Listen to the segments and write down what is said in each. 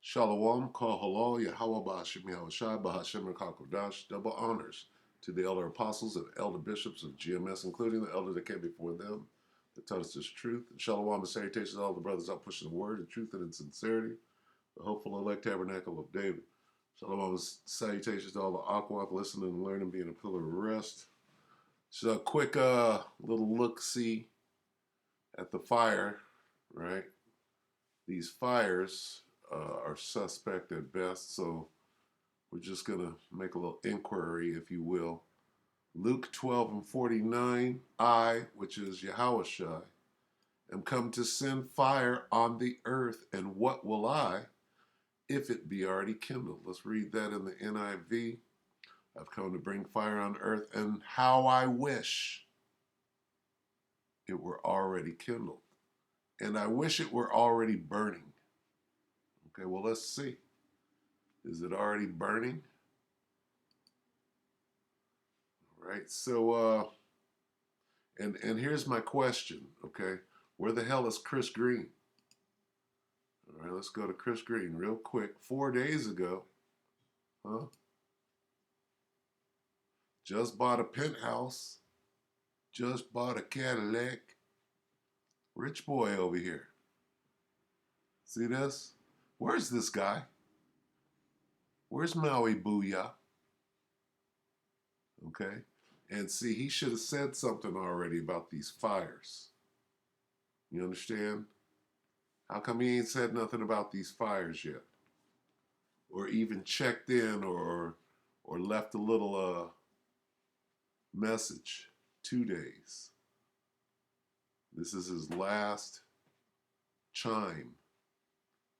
Shalom, Kol Halal, Yahweh Ba'ashem Yahushai, Ba'ashem Rakakodash, double honors to the elder apostles and elder bishops of GMS, including the elder that came before them, that taught us this truth. And shalom and salutations to all the brothers out pushing the word in truth and in sincerity, the hopeful elect tabernacle of David. Shalom and salutations to all the Akwak listening and learning, being a pillar of rest. So a quick little look-see at the fire, right? These fires are suspect at best, so we're just going to make a little inquiry, if you will. Luke 12 and 49, I, which is Yahushai, am come to send fire on the earth, and what will I, if it be already kindled? Let's read that in the NIV. I've come to bring fire on earth, and how I wish it were already kindled. And I wish it were already burning. Okay, well, let's see. Is it already burning? All right, so, and here's my question, okay? Where the hell is Chris Green? All right, let's go to Chris Green real quick. 4 days ago, just bought a penthouse, just bought a Cadillac. Rich boy over here. See this? Where's this guy? Where's Maui Booyah? Okay? And see, he should have said something already about these fires. You understand? How come he ain't said nothing about these fires yet? Or even checked in or left a little message. 2 days. This is his last chime.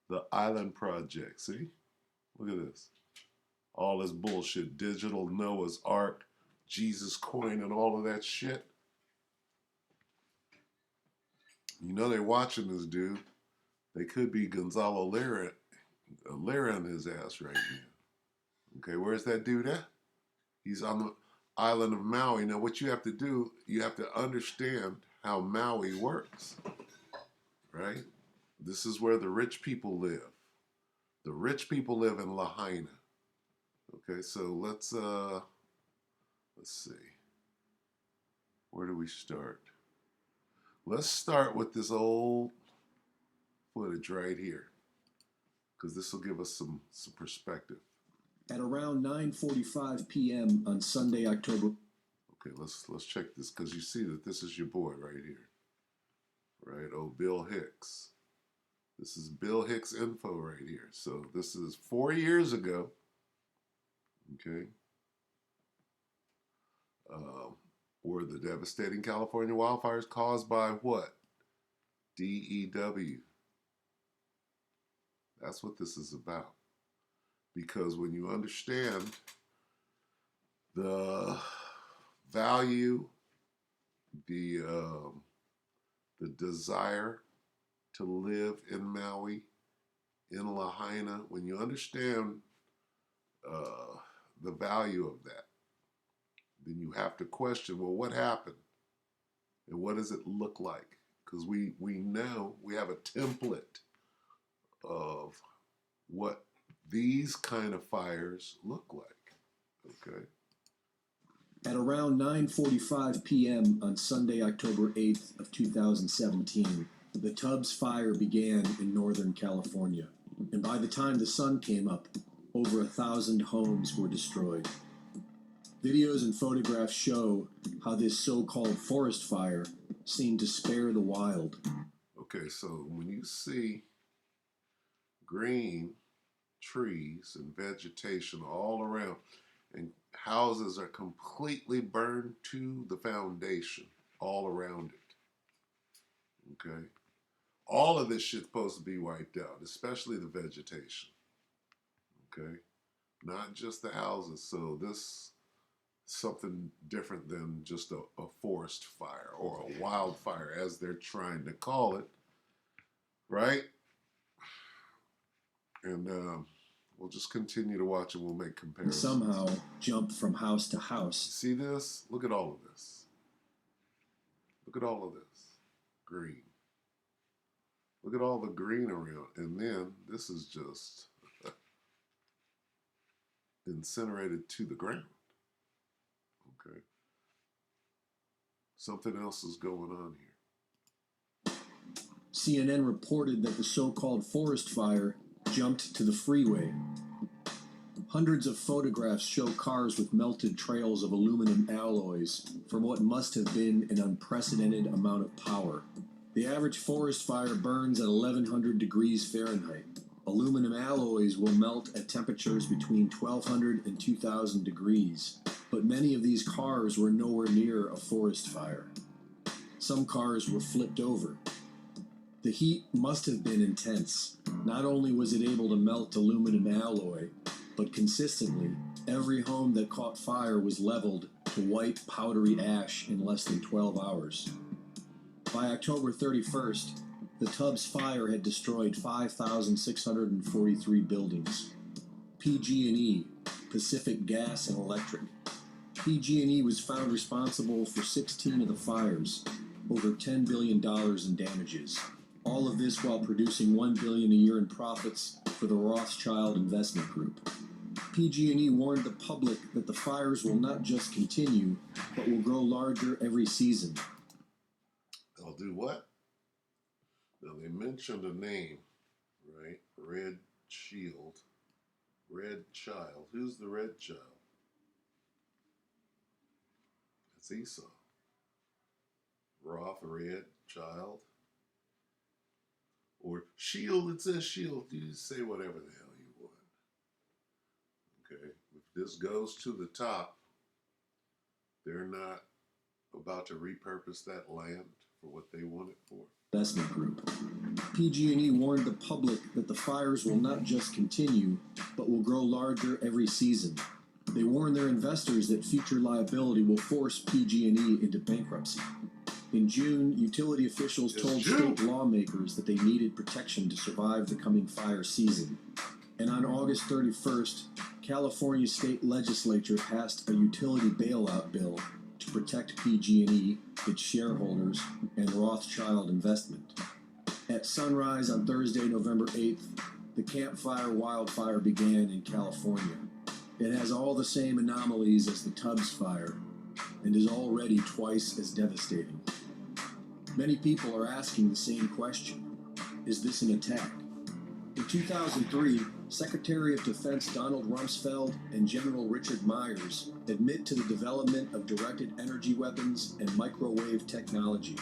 The Island Project. See? Look at this. All this bullshit. Digital Noah's Ark, Jesus coin, and all of that shit. You know they're watching this dude. They could be Gonzalo Lira on his ass right now. Okay, where's that dude at? He's on the island of Maui. Now what you have to do, you have to understand how Maui works. Right? This is where the rich people live. The rich people live in Lahaina. Okay, so let's see. Where do we start? Let's start with this old footage right here, because this will give us some perspective. At around 9:45 p.m. on Sunday, October. Okay, let's check this, because you see that this is your boy right here. Right, oh, Bill Hicks. This is Bill Hicks info right here. So this is 4 years ago. Okay. Were the devastating California wildfires caused by what? DEW. That's what this is about. Because when you understand the value, the desire to live in Maui, in Lahaina, when you understand the value of that, then you have to question, well, what happened? And what does it look like? Because we know we have a template of what these kind of fires look like. Okay. At around 9:45 p.m. on Sunday, October 8th of 2017, the Tubbs fire began in Northern California. And by the time the sun came up, over 1,000 homes were destroyed. Videos and photographs show how this so-called forest fire seemed to spare the wild. Okay, so when you see green trees and vegetation all around, and houses are completely burned to the foundation all around it. Okay? All of this shit's supposed to be wiped out, especially the vegetation. Okay? Not just the houses. So this something different than just a forest fire or a wildfire, as they're trying to call it, right? And we'll just continue to watch and we'll make comparisons. And somehow jump from house to house. See this? Look at all of this. Look at all of this. Green. Look at all the green around. And then this is just incinerated to the ground. Okay. Something else is going on here. CNN reported that the so-called forest fire jumped to the freeway. Hundreds of photographs show cars with melted trails of aluminum alloys from what must have been an unprecedented amount of power. The average forest fire burns at 1100 degrees Fahrenheit. Aluminum alloys will melt at temperatures between 1200 and 2000 degrees, but many of these cars were nowhere near a forest fire. Some cars were flipped over. The heat must have been intense. Not only was it able to melt aluminum alloy, but consistently, every home that caught fire was leveled to white, powdery ash in less than 12 hours. By October 31st, the Tubbs fire had destroyed 5,643 buildings. PG&E, Pacific Gas and Electric. PG&E was found responsible for 16 of the fires, over $10 billion in damages. All of this while producing $1 billion a year in profits for the Rothschild Investment Group. PG&E warned the public that the fires will not just continue, but will grow larger every season. They'll do what? Now they mentioned a name, right? Red Shield. Red Child. Who's the Red Child? It's Esau. Roth, Red Child. Or Shield, it says Shield. You say whatever the hell you want. Okay, if this goes to the top, they're not about to repurpose that land for what they want it for. Investment Group. PG&E warned the public that the fires will not just continue, but will grow larger every season. They warned their investors that future liability will force PG&E into bankruptcy. In June, utility officials told state lawmakers that they needed protection to survive the coming fire season. And on August 31st, California state legislature passed a utility bailout bill to protect PG&E, its shareholders, and Rothschild Investment. At sunrise on Thursday, November 8th, the Camp Fire wildfire began in California. It has all the same anomalies as the Tubbs fire and is already twice as devastating. Many people are asking the same question: is this an attack? In 2003, Secretary of Defense Donald Rumsfeld and General Richard Myers admit to the development of directed energy weapons and microwave technology.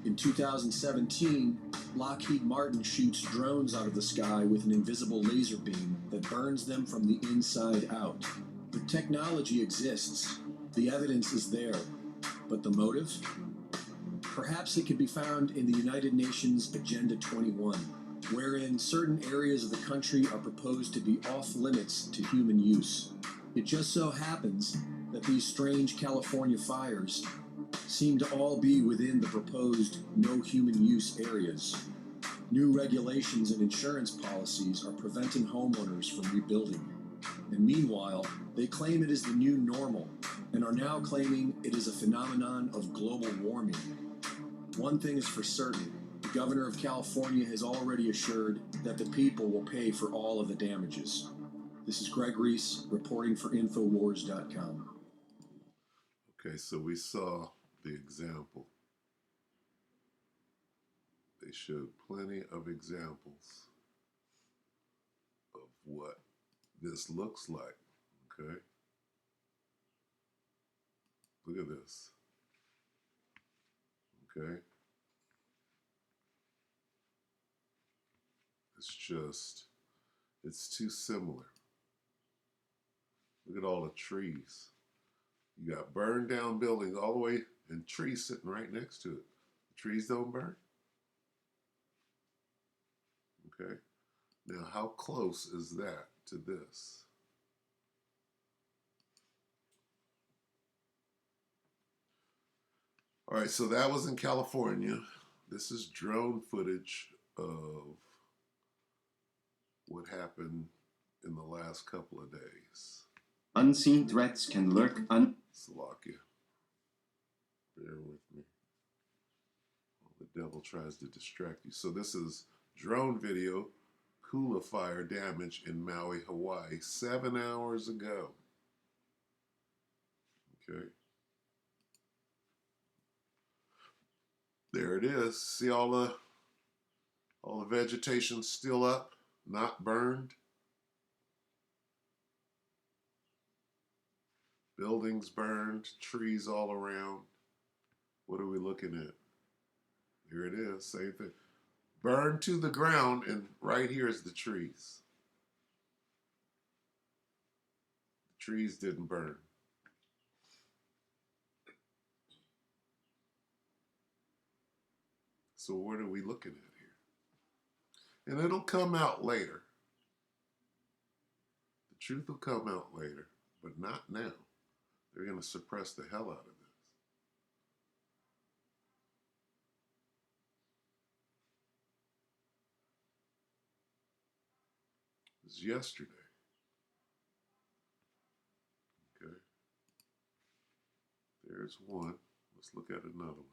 In 2017, Lockheed Martin shoots drones out of the sky with an invisible laser beam that burns them from the inside out. The technology exists, the evidence is there, but the motive? Perhaps it could be found in the United Nations Agenda 21, wherein certain areas of the country are proposed to be off limits to human use. It just so happens that these strange California fires seem to all be within the proposed no human use areas. New regulations and insurance policies are preventing homeowners from rebuilding. And meanwhile, they claim it is the new normal and are now claiming it is a phenomenon of global warming. One thing is for certain: the governor of California has already assured that the people will pay for all of the damages. This is Greg Reese reporting for Infowars.com. Okay, so we saw the example. They showed plenty of examples of what this looks like. Okay? Look at this. Okay? It's too similar. Look at all the trees. You got burned down buildings all the way and trees sitting right next to it. The trees don't burn. Okay? Now, how close is that to this? All right, so that was in California. This is drone footage of what happened in the last couple of days. Unseen threats can lurk Slovakia. Bear with me. The devil tries to distract you. So this is drone video Kula fire damage in Maui, Hawaii, 7 hours ago. Okay. There it is. See all the vegetation still up, not burned. Buildings burned, trees all around. What are we looking at? Here it is, same thing. Burned to the ground, and right here is the trees. The trees didn't burn. So what are we looking at here? And it'll come out later. The truth will come out later, but not now. They're going to suppress the hell out of this. It was yesterday. Okay. There's one. Let's look at another one.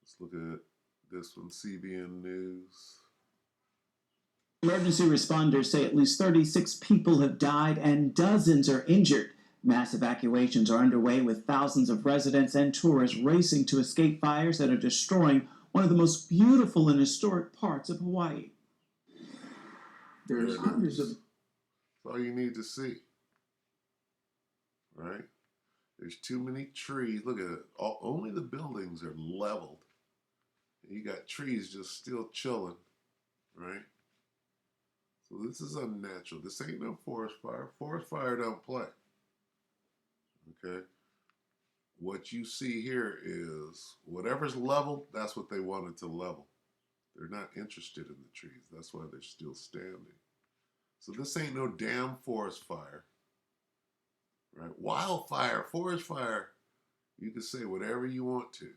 Let's look at this one, CBN News. Emergency responders say at least 36 people have died and dozens are injured. Mass evacuations are underway with thousands of residents and tourists racing to escape fires that are destroying one of the most beautiful and historic parts of Hawaii. There's hundreds of... That's all you need to see. Right? There's too many trees. Look at it. Only the buildings are leveled. And you got trees just still chilling. Right? So this is unnatural. This ain't no forest fire. Forest fire don't play. Okay? What you see here is whatever's leveled, that's what they wanted to level. They're not interested in the trees. That's why they're still standing. So this ain't no damn forest fire. Right? Wildfire, forest fire. You can say whatever you want to.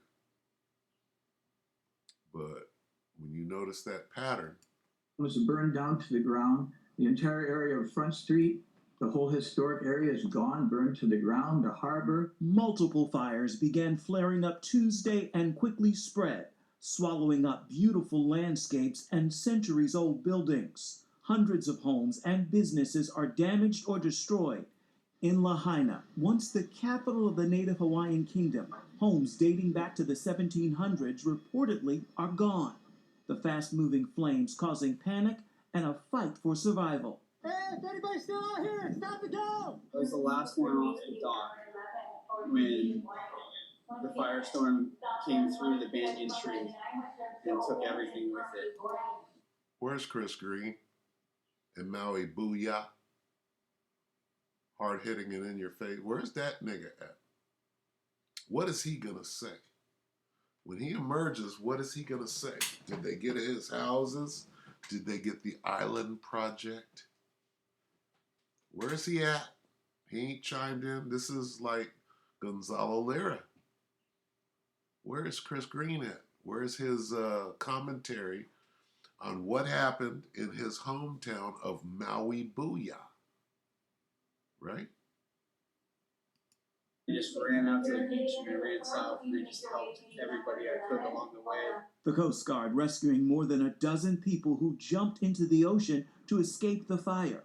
But when you notice that pattern, was burned down to the ground. The entire area of Front Street, the whole historic area is gone, burned to the ground. The harbor. Multiple fires began flaring up Tuesday and quickly spread, swallowing up beautiful landscapes and centuries-old buildings. Hundreds of homes and businesses are damaged or destroyed. In Lahaina, once the capital of the native Hawaiian kingdom, homes dating back to the 1700s reportedly are gone. The fast-moving flames causing panic and a fight for survival. Hey, if anybody's still out here, it's time to go! I was the last one off the dock when the firestorm came through the banyan tree and took everything with it. where's Chris Green and Maui Booyah? Hard hitting it in your face. Where's that nigga at? What is he gonna say? When he emerges, what is he gonna say? Did they get his houses? Did they get the island project? Where is he at? He ain't chimed in. This is like Gonzalo Lira. Where is Chris Green at? Where's his commentary on what happened in his hometown of Maui Booyah? Right? We just ran out to the beach and we ran south and we just helped everybody I could along the way. The Coast Guard rescuing more than a dozen people who jumped into the ocean to escape the fire.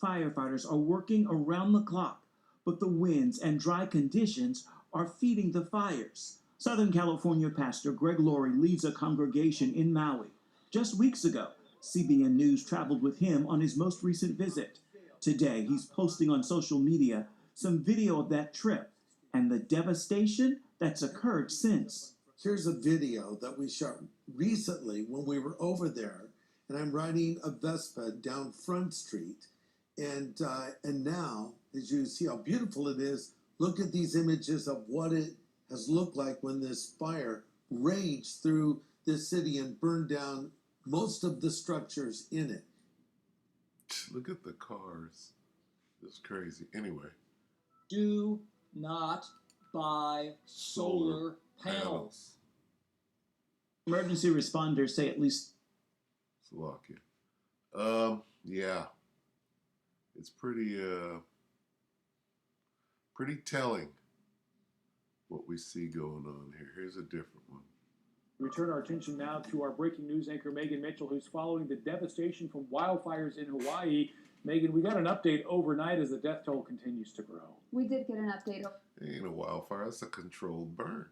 Firefighters are working around the clock, but the winds and dry conditions are feeding the fires. Southern California pastor Greg Laurie leads a congregation in Maui. Just weeks ago, CBN News traveled with him on his most recent visit. Today, he's posting on social media some video of that trip and the devastation that's occurred since. Here's a video that we shot recently when we were over there, and I'm riding a Vespa down Front Street, and now, as you see how beautiful it is, look at these images of what it has looked like when this fire raged through this city and burned down most of the structures in it. Look at the cars. It's crazy. Anyway. Do not buy solar panels. Emergency responders say at least... Slovakia. Yeah. It's pretty telling what we see going on here. Here's a different one. We turn our attention now to our breaking news anchor, Megan Mitchell, who's following the devastation from wildfires in Hawaii. Megan, we got an update overnight as the death toll continues to grow. We did get an update. It ain't a wildfire, it's a controlled burn.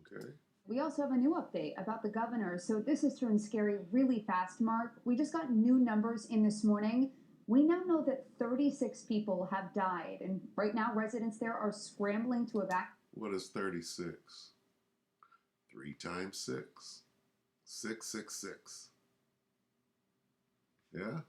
Okay. We also have a new update about the governor. So this has turned scary really fast, Mark. We just got new numbers in this morning. We now know that 36 people have died, and right now residents there are scrambling to evacuate. What is 36? 3 times 6? 666. Yeah?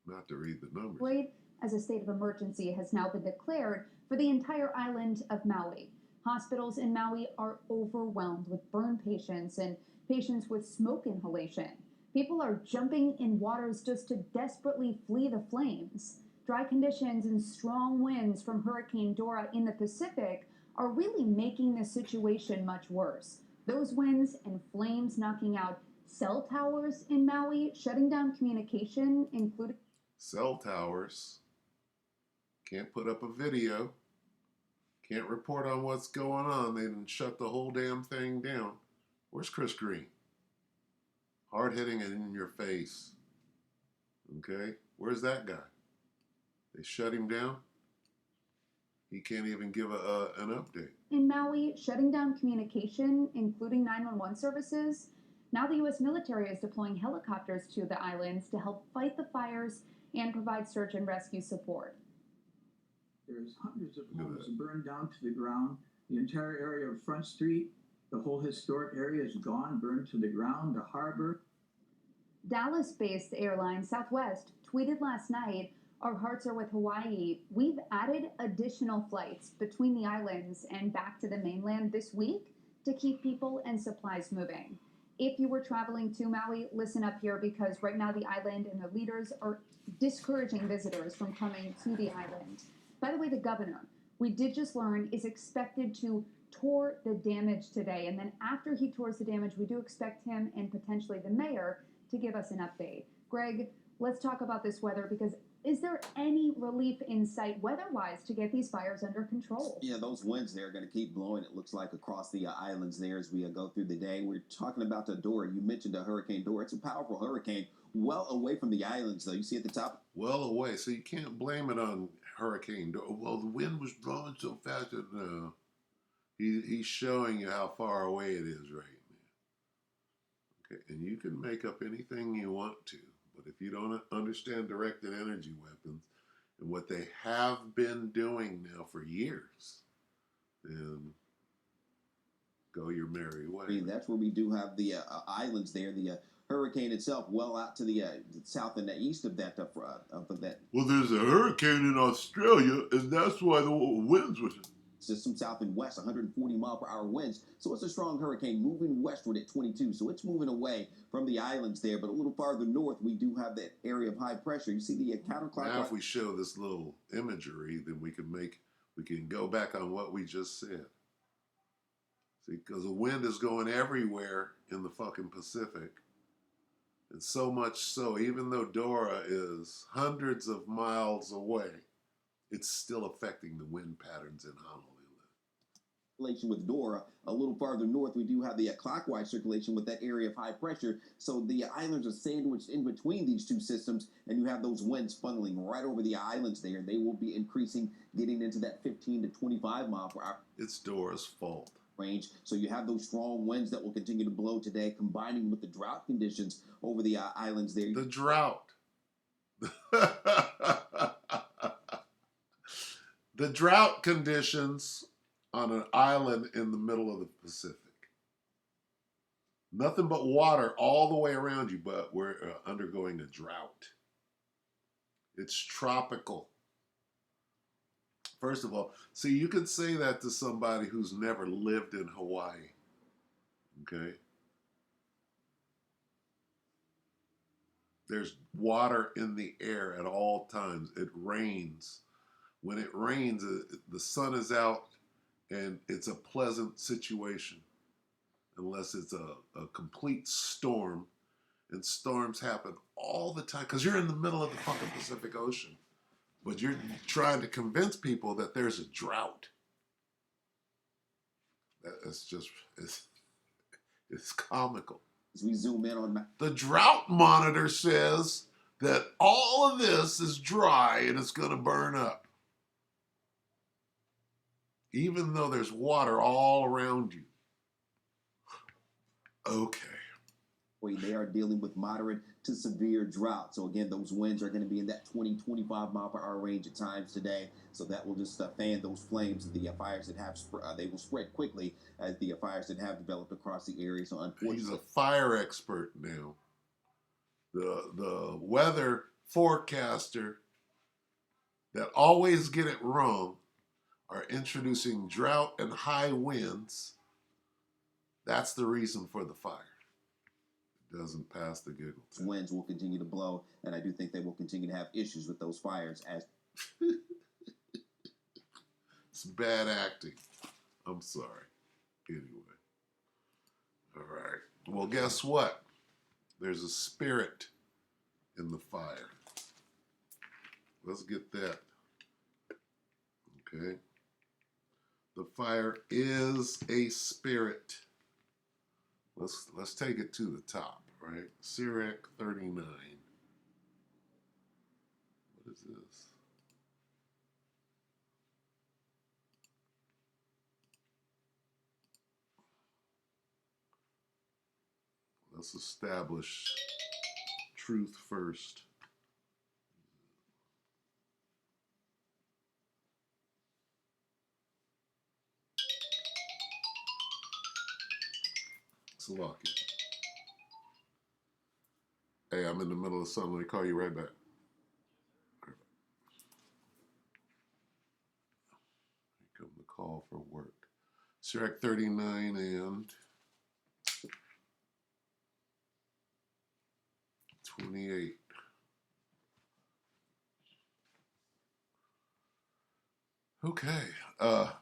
Not to read the numbers. As a state of emergency has now been declared for the entire island of Maui. Hospitals in Maui are overwhelmed with burn patients and patients with smoke inhalation. People are jumping in waters just to desperately flee the flames. Dry conditions and strong winds from Hurricane Dora in the Pacific are really making the situation much worse. Those winds and flames knocking out cell towers in Maui, shutting down communication, including Cell towers. Can't put up a video. Can't report on what's going on. They didn't shut the whole damn thing down. Where's Chris Green? Hard hitting and in your face. Okay? Where's that guy? They shut him down. He can't even give an update. in Maui, shutting down communication, including 911 services. Now the U.S. military is deploying helicopters to the islands to help fight the fires and provide search and rescue support. There's hundreds of homes burned down to the ground. The entire area of Front Street, the whole historic area is gone, burned to the ground. The harbor. Dallas-based airline Southwest tweeted last night, "Our hearts are with Hawaii. We've added additional flights between the islands and back to the mainland this week to keep people and supplies moving." If you were traveling to Maui, listen up here, because right now the island and the leaders are discouraging visitors from coming to the island. By the way, the governor, we did just learn, is expected to tour the damage today. And then after he tours the damage, we do expect him and potentially the mayor to give us an update. Greg, let's talk about this weather, because is there any relief in sight weather-wise to get these fires under control? Yeah, those winds there are going to keep blowing, it looks like, across the islands there as we go through the day. We're talking about the Dora. You mentioned the Hurricane Dora. It's a powerful hurricane, well away from the islands, though. You see at the top? Well away, so you can't blame it on Hurricane Dora. Well, the wind was blowing so fast that no. He's showing you how far away it is right now. Okay, and you can make up anything you want to. But if you don't understand directed energy weapons and what they have been doing now for years, then go your merry way. That's where we do have the islands there. The hurricane itself, well out to the south and the east of that. Well, there's a hurricane in Australia, and that's why the winds were. System south and west, 140 mile per hour winds. So it's a strong hurricane moving westward at 22. So it's moving away from the islands there. But a little farther north, we do have that area of high pressure. You see the counterclockwise. Now, if we show this little imagery, then we can go back on what we just said. See, because the wind is going everywhere in the fucking Pacific. And so much so, even though Dora is hundreds of miles away, it's still affecting the wind patterns in Honolulu. With Dora, a little farther north, we do have the clockwise circulation with that area of high pressure. So the islands are sandwiched in between these two systems, and you have those winds funneling right over the islands there. They will be increasing, getting into that 15 to 25 mile per hour. It's Dora's fault. Range. So you have those strong winds that will continue to blow today, combining with the drought conditions over the islands there. The drought. The drought conditions on an island in the middle of the Pacific. Nothing but water all the way around you, but we're undergoing a drought. It's tropical. First of all, see, you can say that to somebody who's never lived in Hawaii, okay? There's water in the air at all times. It rains. When it rains, the sun is out, and it's a pleasant situation, unless it's a complete storm. And storms happen all the time, because you're in the middle of the fucking Pacific Ocean. But you're trying to convince people that there's a drought. It's just, it's comical. As we zoom in on The drought monitor says that all of this is dry and it's going to burn up. Even though there's water all around you. Okay. they are dealing with moderate to severe drought. So again, those winds are going to be in that 20-25 mile per hour range at times today. So that will just fan those flames of the fires that have they will spread quickly as the fires that have developed across the area. So unfortunately, He's a fire expert now. The weather forecaster that always get it wrong are introducing drought and high winds. That's the reason for the fire. It doesn't pass the giggle test. Winds will continue to blow, and I do think they will continue to have issues with those fires as It's bad acting. I'm sorry. Anyway. All right. Well, guess what? There's a spirit in the fire. Let's get that. Okay. The fire is a spirit. Let's take it to the top, right? Sirach 39. What is this? Let's establish truth first. Slovakia. Hey, I'm in the middle of something. Let me call you right back. Here come the call for work. Sirach 39 and 28. Okay.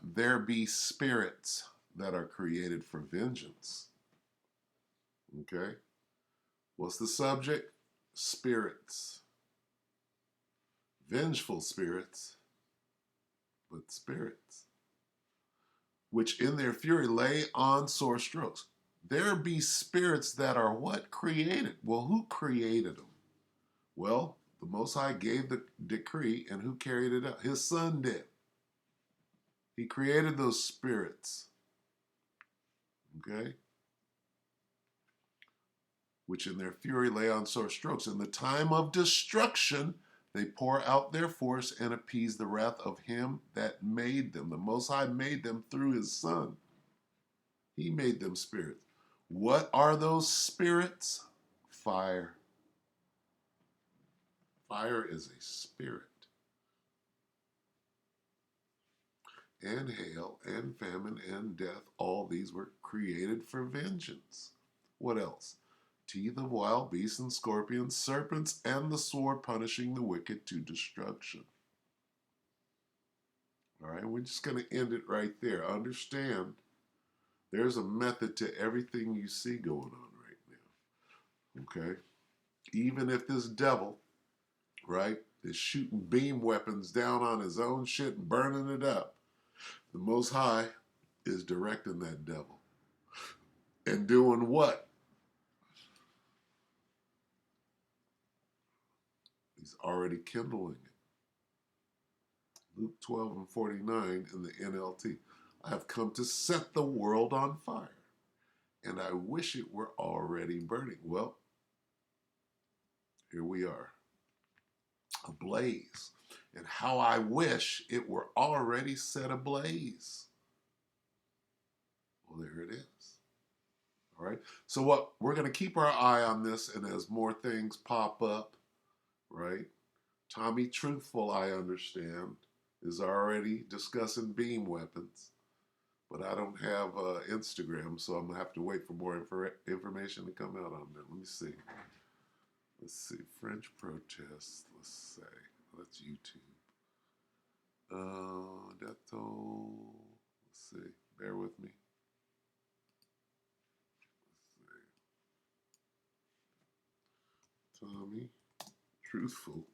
There be spirits that are created for vengeance. Okay. What's the subject? Spirits. Vengeful spirits, but spirits. Which in their fury lay on sore strokes. There be spirits that are what? Created. Well, who created them? Well, the Most High gave the decree, and who carried it out? His Son did. He created those spirits. Okay? Which in their fury lay on sore strokes. In the time of destruction, they pour out their force and appease the wrath of him that made them. The Most High made them through his Son. He made them spirits. What are those spirits? Fire. Fire is a spirit. And hail and famine and death, all these were created for vengeance. What else? Teeth of wild beasts and scorpions, serpents, and the sword punishing the wicked to destruction. All right, we're just going to end it right there. Understand, there's a method to everything you see going on right now. Okay? Even if this devil, right, is shooting beam weapons down on his own shit and burning it up, the Most High is directing that devil. And doing what? He's already kindling it. Luke 12 and 49 in the NLT. I have come to set the world on fire, and I wish it were already burning. Well, here we are, ablaze. And how I wish it were already set ablaze. Well, there it is. All right. So what we're going to keep our eye on this, and as more things pop up, right? Tommy Truthful, I understand, is already discussing beam weapons, but I don't have Instagram, so I'm gonna have to wait for more information to come out on that. Let me see. Let's see. French protests. Let's say. Let's YouTube. Let's see. Bear with me. Let's see. Tommy Truthful.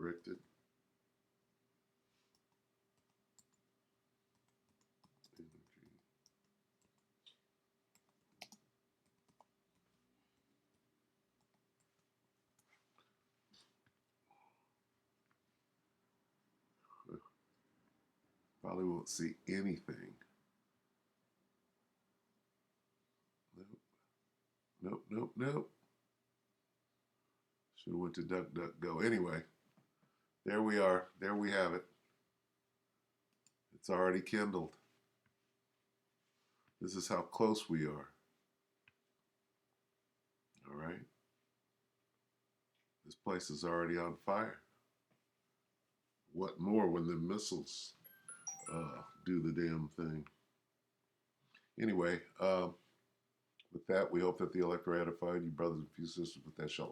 directed. Probably won't see anything. Nope. Should have went to DuckDuckGo. Anyway, there we are. There we have it. It's already kindled. This is how close we are. All right. This place is already on fire. What more when the missiles do the damn thing? Anyway, with that, we hope that the elect ratified. You brothers and few sisters, with that shall